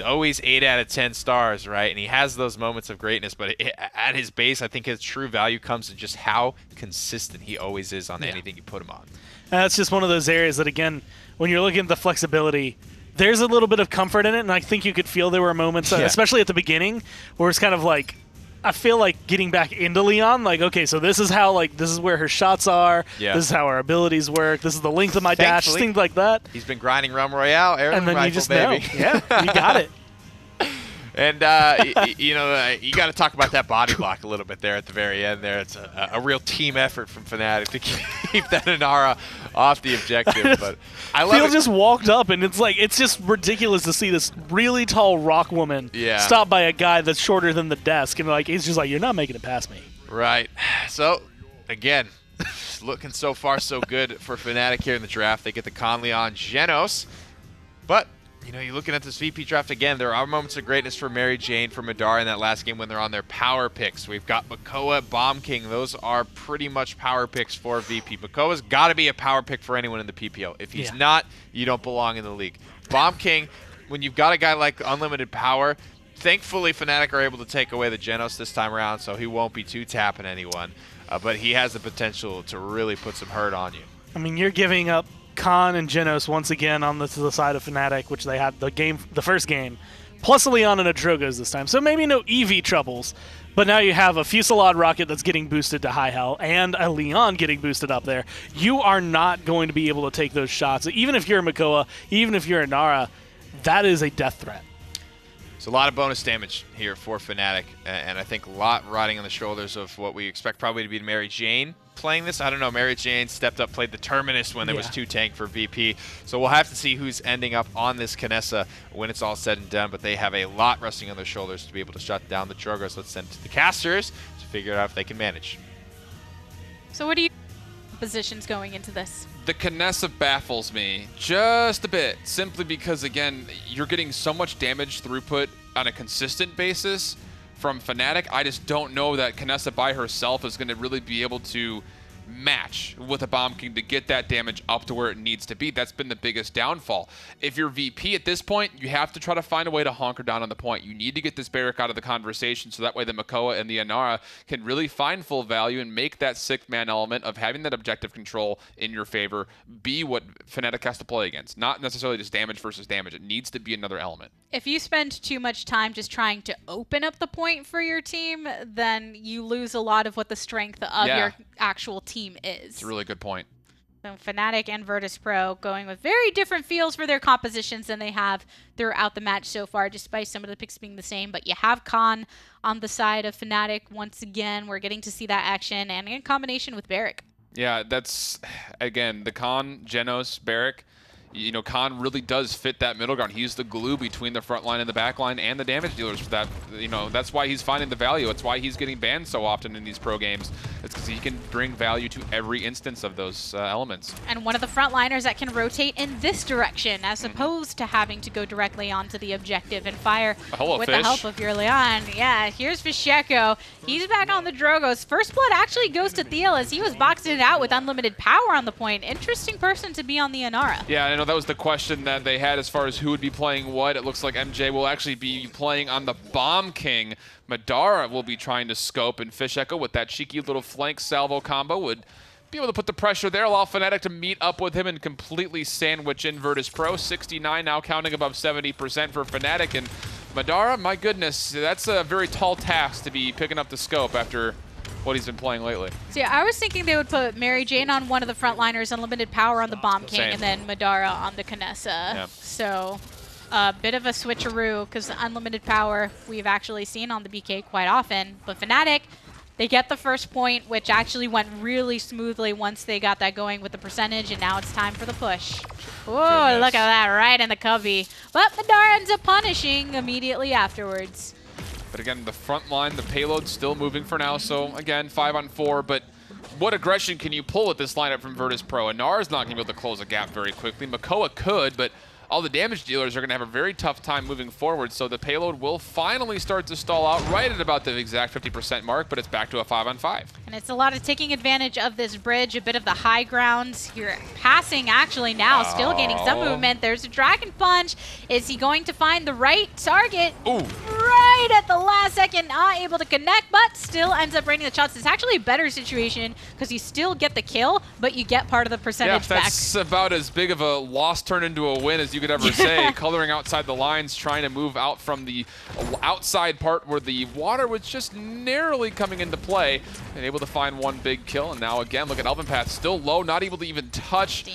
always 8 out of 10 stars, right? And he has those moments of greatness, but at his base, I think his true value comes in just how consistent he always is on anything you put him on. And that's just one of those areas that, again, when you're looking at the flexibility, there's a little bit of comfort in it, and I think you could feel there were moments, especially at the beginning, where it's kind of like, I feel like getting back into Leon, like, okay, so this is how, like, this is where her shots are, this is how our abilities work, this is the length of my dash, things like that. He's been grinding Realm Royale, and then rifle, you just baby. know. Yeah, you got it. And, you got to talk about that body block a little bit there at the very end there. It's a real team effort from Fnatic to keep that Inara off the objective. But I love Phil just walked up, and it's like, it's just ridiculous to see this really tall rock woman stopped by a guy that's shorter than the desk. And, like, he's just like, you're not making it past me. Right. So, again, looking so far so good for Fnatic here in the draft. They get the Conley on Genos. But you know, you're looking at this VP draft again, there are moments of greatness for Mary Jane, for Madara in that last game when they're on their power picks. We've got Makoa, Bomb King. Those are pretty much power picks for VP. Makoa's got to be a power pick for anyone in the PPL. If he's not, you don't belong in the league. Bomb King, when you've got a guy like unlimited power, thankfully Fnatic are able to take away the Genos this time around, so he won't be too tapping anyone. But he has the potential to really put some hurt on you. I mean, you're giving up Khan and Genos once again on the side of Fnatic, which they had the first game, plus a Leon and a Drogoz this time. So maybe no EV troubles, but now you have a Fusillade rocket that's getting boosted to high hell and a Leon getting boosted up there. You are not going to be able to take those shots. Even if you're Makoa, even if you're Inara, that is a death threat. It's a lot of bonus damage here for Fnatic, and I think a lot riding on the shoulders of what we expect probably to be Mary Jane playing this. I don't know, Mary Jane stepped up, played the Terminus when there was 2 tank for VP, so we'll have to see who's ending up on this Kinessa when it's all said and done, but they have a lot resting on their shoulders to be able to shut down the Drogoz. Let's send it to the casters to figure out if they can manage. So what do you positions going into this? The Kinessa baffles me just a bit, simply because, again, you're getting so much damage throughput on a consistent basis from Fnatic. I just don't know that Kinessa by herself is going to really be able to match with a Bomb King to get that damage up to where it needs to be. That's been the biggest downfall. If you're VP at this point, you have to try to find a way to honker down on the point. You need to get this Barrack out of the conversation so that way the Makoa and the Inara can really find full value and make that 6th man element of having that objective control in your favor be what Fnatic has to play against. Not necessarily just damage versus damage. It needs to be another element. If you spend too much time just trying to open up the point for your team, then you lose a lot of what the strength of your actual team is. It's a really good point. So Fnatic and Virtus.Pro going with very different feels for their compositions than they have throughout the match so far, despite some of the picks being the same. But you have Khan on the side of Fnatic once again. We're getting to see that action, and in combination with Barrack. Yeah, that's, again, the Khan, Genos, Barrack. you know, Khan really does fit that middle ground. He's the glue between the front line and the back line and the damage dealers for that. You know, that's why he's finding the value. It's why he's getting banned so often in these pro games. It's because he can bring value to every instance of those elements. And one of the front liners that can rotate in this direction as opposed to having to go directly onto the objective and fire with the help of your Leon. Yeah, here's Visheko. He's back on the Drogos. First blood actually goes to Thiel as he was boxing it out with unlimited power on the point. Interesting person to be on the Inara. Yeah, I know that was the question that they had as far as who would be playing what. It looks like MJ will actually be playing on the Bomb King. Madara will be trying to scope, and Fish Echo with that cheeky little flank salvo combo would be able to put the pressure there, allow Fnatic to meet up with him and completely sandwich in Virtus.Pro. 69 now, counting above 70% for Fnatic. And Madara, my goodness, that's a very tall task to be picking up the scope after what he's been playing lately. So yeah, I was thinking they would put Mary Jane on one of the frontliners, unlimited power on the Bomb King, and then Madara on the Kinessa. Yeah. So a bit of a switcheroo, because unlimited power we've actually seen on the BK quite often. But Fnatic, they get the first point, which actually went really smoothly once they got that going with the percentage, and now it's time for the push. Oh, look at that, right in the cubby. But Madara ends up punishing immediately afterwards. But again, the front line, the payload's still moving for now. So again, 5-on-4, but what aggression can you pull with this lineup from Virtus.Pro? Inara's not going to be able to close a gap very quickly. Makoa could, but all the damage dealers are going to have a very tough time moving forward, so the payload will finally start to stall out right at about the exact 50% mark, but it's back to a 5-on-5. And it's a lot of taking advantage of this bridge, a bit of the high ground. You're passing actually now, still gaining some movement. There's a Dragon Punch. Is he going to find the right target? Ooh. Right at the last second, not able to connect, but still ends up raining the shots. It's actually a better situation because you still get the kill, but you get part of the percentage back. That's about as big of a loss turn into a win as you could ever say. Coloring outside the lines, trying to move out from the outside part where the water was just narrowly coming into play, and able to find one big kill. And now again, look at Elven Path, still low, not able to even touch.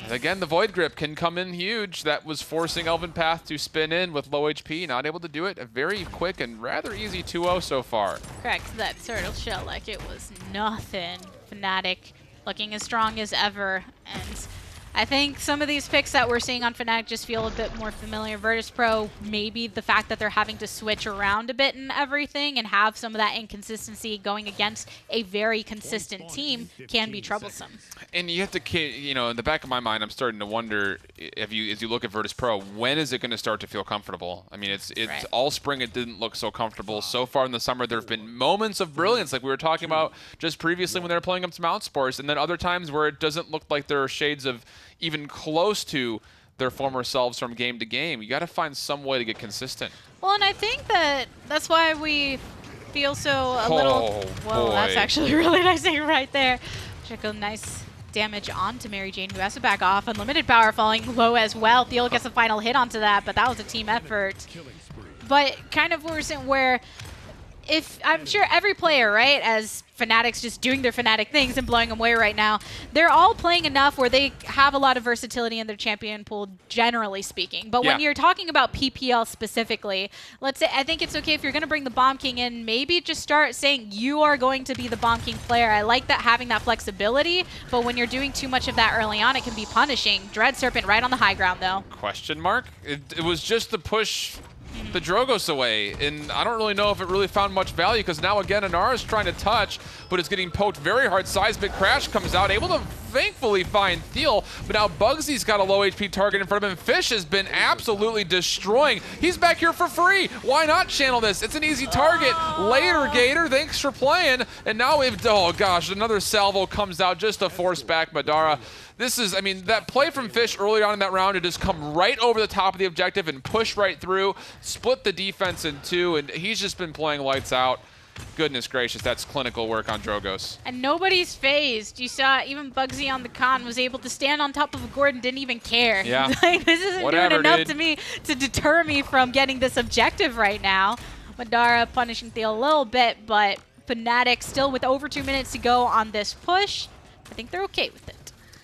And again, the Void Grip can come in huge. That was forcing Elven Path to spin in with low HP, not able to do it. A very quick and rather easy 2-0 so far. Correct, that turtle shell like it was nothing. Fnatic looking as strong as ever, and I think some of these picks that we're seeing on Fnatic just feel a bit more familiar. Virtus.Pro, maybe the fact that they're having to switch around a bit and everything and have some of that inconsistency going against a very consistent team can be troublesome. And you have to, you know, in the back of my mind, I'm starting to wonder, as you look at Virtus.Pro, when is it going to start to feel comfortable? I mean, it's right. All spring it didn't look so comfortable. So far in the summer, there have been moments of brilliance, like we were talking about just previously when they were playing up to Mount Sports, and then other times where it doesn't look like there are shades of even close to their former selves from game to game. You got to find some way to get consistent. Well, and I think that's why we feel so a little. Well, boy. That's actually really nice thing right there. Check a nice damage onto Mary Jane, who has to back off. Unlimited power falling low as well. Thiel gets a final hit onto that, but that was a team effort. But kind of where if I'm sure every player, right, as Fnatic's just doing their Fnatic things and blowing them away right now, they're all playing enough where they have a lot of versatility in their champion pool, generally speaking. But when you're talking about PPL specifically, let's say, I think it's okay if you're going to bring the Bomb King in, maybe just start saying you are going to be the Bomb King player. I like that, having that flexibility, but when you're doing too much of that early on, it can be punishing. Dread Serpent right on the high ground, though. Question mark? It was just the push the Drogos away, and I don't really know if it really found much value, because now again Inara's trying to touch, but it's getting poked very hard. Seismic Crash comes out, able to thankfully find Thiel, but now Bugsy's got a low HP target in front of him. Fish has been absolutely destroying. He's back here for free. Why not channel this? It's an easy target. Later, Gator, thanks for playing. And now we've, oh gosh, another salvo comes out just to force back Madara. This is, I mean, that play from Fish early on in that round to just come right over the top of the objective and push right through, split the defense in two, and he's just been playing lights out. Goodness gracious, that's clinical work on Drogos. And nobody's phased. You saw even Bugsy on the con was able to stand on top of a Gordon, didn't even care. Yeah. Like, this isn't doing enough to me to deter me from getting this objective right now. Madara punishing Thiel a little bit, but Fnatic still with over 2 minutes to go on this push. I think they're okay with it.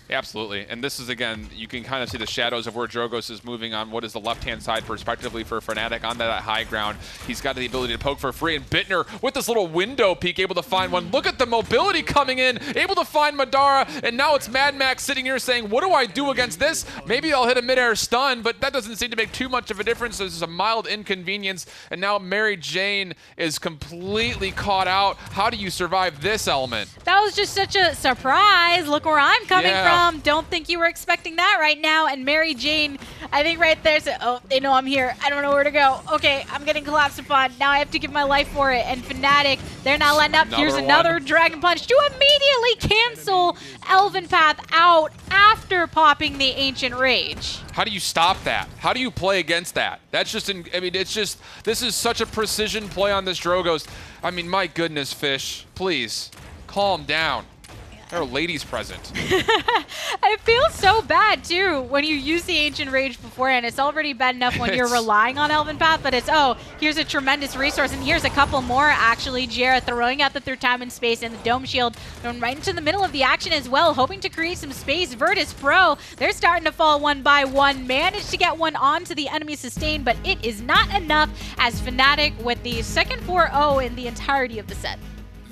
Absolutely. And this is, again, you can kind of see the shadows of where Drogoz is moving on what is the left-hand side perspectively for Fnatic on that high ground. He's got the ability to poke for free, and Bittner with this little window peek able to find one. Look at the mobility coming in, able to find Madara, and now it's Mad Max sitting here saying, what do I do against this? Maybe I'll hit a mid-air stun, but that doesn't seem to make too much of a difference. This is a mild inconvenience, and now Mary Jane is completely caught out. How do you survive this element? That was just such a surprise. Look where I'm coming from. Don't think you were expecting that right now. And Mary Jane, I think right there said, oh, they know I'm here. I don't know where to go. Okay, I'm getting collapsed upon. Now I have to give my life for it. And Fnatic, they're not letting up. Here's another Dragon Punch to immediately cancel Elven Path out after popping the Ancient Rage. How do you stop that? How do you play against that? That's just, I mean, it's just, this is such a precision play on this Drogoz. I mean, my goodness, Fish, please, calm down. There are ladies present. It feels so bad, too, when you use the Ancient Rage beforehand. It's already bad enough when you're relying on Elven Path, but it's, oh, here's a tremendous resource, and here's a couple more, actually. Jera throwing out the through time and space, and the Dome Shield thrown right into the middle of the action as well, hoping to create some space. Virtus.Pro, they're starting to fall one by one. Managed to get one onto the enemy sustain, but it is not enough as Fnatic with the second 4-0 in the entirety of the set.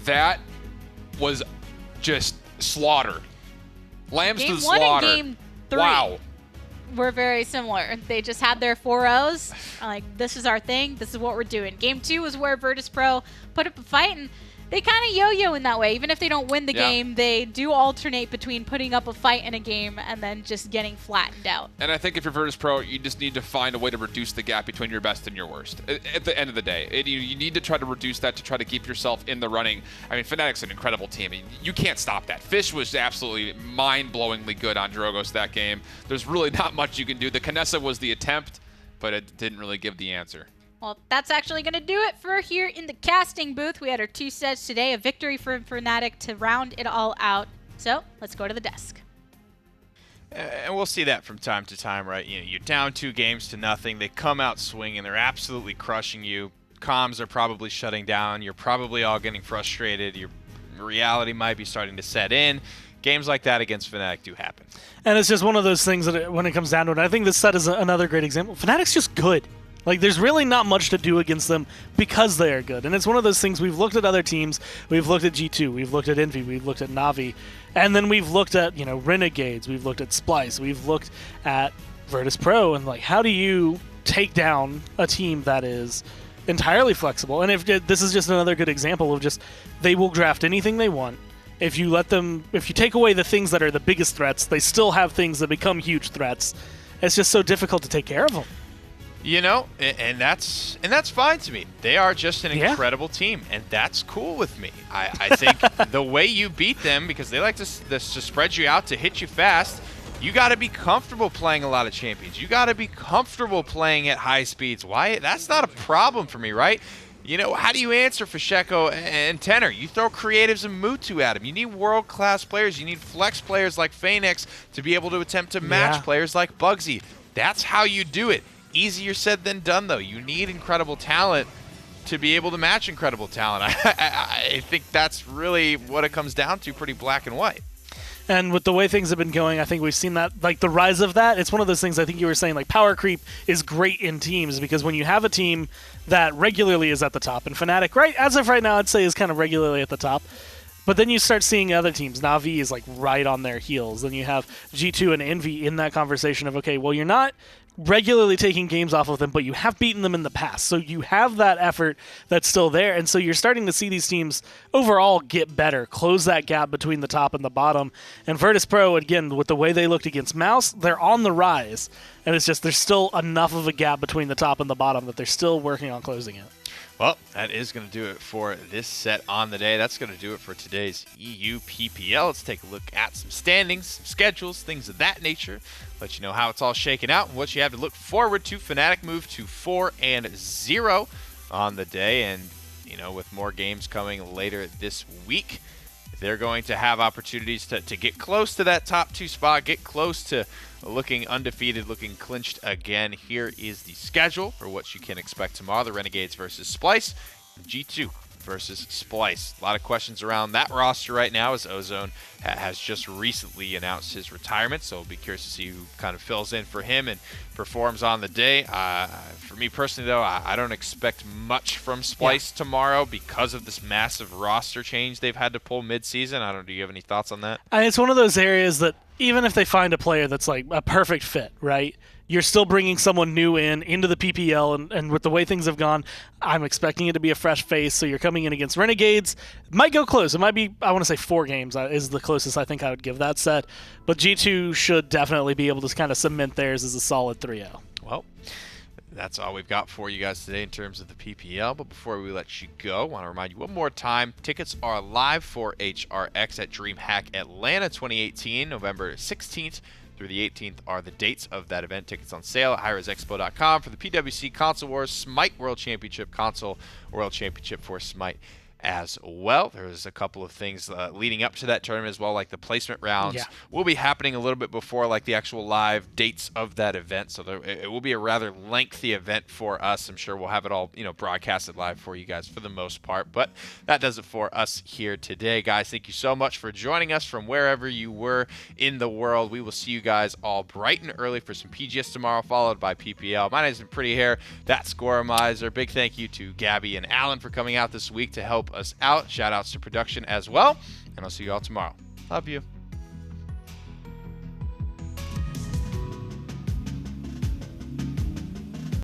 That was just slaughter. Lambs to the Game 1 slaughter. and Game 3 wow. were very similar. They just had their 4-0s. Like, this is our thing. This is what we're doing. Game 2 was where Virtus.Pro put up a fight, and they kind of yo-yo in that way. Even if they don't win the game, they do alternate between putting up a fight in a game and then just getting flattened out. And I think if you're Virtus.Pro, you just need to find a way to reduce the gap between your best and your worst. At the end of the day, you need to try to reduce that to try to keep yourself in the running. I mean, Fnatic's an incredible team. I mean, you can't stop that. Fish was absolutely mind-blowingly good on Drogoz that game. There's really not much you can do. The Kinessa was the attempt, but it didn't really give the answer. Well, that's actually going to do it for here in the casting booth. We had our 2 sets today, a victory for Fnatic to round it all out. So let's go to the desk. And we'll see that from time to time, right? You know, you're down 2 games to nothing. They come out swinging. They're absolutely crushing you. Comms are probably shutting down. You're probably all getting frustrated. Your reality might be starting to set in. Games like that against Fnatic do happen. And it's just one of those things that when it comes down to it, I think this set is another great example. Fnatic's just good. Like, there's really not much to do against them because they are good. And it's one of those things, we've looked at other teams. We've looked at G2. We've looked at Envy. We've looked at Na'Vi. And then we've looked at, you know, Renegades. We've looked at Splice. We've looked at Virtus.Pro. And, like, how do you take down a team that is entirely flexible? And if this is just another good example of just they will draft anything they want. If you let them, if you take away the things that are the biggest threats, they still have things that become huge threats. It's just so difficult to take care of them. You know, and that's fine to me. They are just an incredible team, and that's cool with me. I think the way you beat them, because they like to spread you out to hit you fast, you got to be comfortable playing a lot of champions. You got to be comfortable playing at high speeds. Why? That's not a problem for me, right? You know, how do you answer for Sheko and Tenor? You throw creatives and Mutu at him. You need world-class players. You need flex players like Phoenix to be able to attempt to match players like Bugsy. That's how you do it. Easier said than done, though. You need incredible talent to be able to match incredible talent. I think that's really what it comes down to, pretty black and white. And with the way things have been going, I think we've seen that, like the rise of that. It's one of those things I think you were saying, like power creep is great in teams because when you have a team that regularly is at the top, and Fnatic, right, as of right now, I'd say is kind of regularly at the top. But then you start seeing other teams. Na'Vi is like right on their heels. Then you have G2 and Envy in that conversation of, okay, well, you're not regularly taking games off of them, but you have beaten them in the past. So you have that effort that's still there. And so you're starting to see these teams overall get better, close that gap between the top and the bottom. And Virtus.Pro, again, with the way they looked against Mouse, they're on the rise. And it's just there's still enough of a gap between the top and the bottom that they're still working on closing it. Well, that is going to do it for this set on the day. That's going to do it for today's EU PPL. Let's take a look at some standings, some schedules, things of that nature. Let you know how it's all shaken out and what you have to look forward to. Fnatic moved to 4-0 on the day, and you know, with more games coming later this week, they're going to have opportunities to get close to that top 2 spot, get close to looking undefeated, looking clinched again. Here is the schedule for what you can expect tomorrow. The Renegades versus Splice, G2 versus Splyce. A lot of questions around that roster right now as Ozone has just recently announced his retirement, so we'll be curious to see who kind of fills in for him and performs on the day. For me personally, though, I don't expect much from Splyce tomorrow because of this massive roster change they've had to pull mid-season. I don't know, do you have any thoughts on that? It's one of those areas that even if they find a player that's like a perfect fit, right? You're still bringing someone new into the PPL, and with the way things have gone, I'm expecting it to be a fresh face, so you're coming in against Renegades. It might go close. It might be, I want to say 4 games is the closest I think I would give that set, but G2 should definitely be able to kind of cement theirs as a solid 3-0. Well, that's all we've got for you guys today in terms of the PPL, but before we let you go, I want to remind you one more time, tickets are live for HRX at DreamHack Atlanta 2018, November 16th. Through the 18th are the dates of that event. Tickets on sale at highresexpo.com for the PWC Console Wars Smite World Championship, Console World Championship for Smite as well. There's a couple of things leading up to that tournament as well, like the placement rounds will be happening a little bit before like the actual live dates of that event, so it will be a rather lengthy event for us. I'm sure we'll have it all broadcasted live for you guys for the most part, but that does it for us here today, guys. Thank you so much for joining us from wherever you were in the world. We will see you guys all bright and early for some PGS tomorrow, followed by PPL. My name's been Pretty Hair. That's Goremizer. Big thank you to Gabby and Alan for coming out this week to help us out. Shout outs to production as well, and I'll see you all tomorrow. Love you.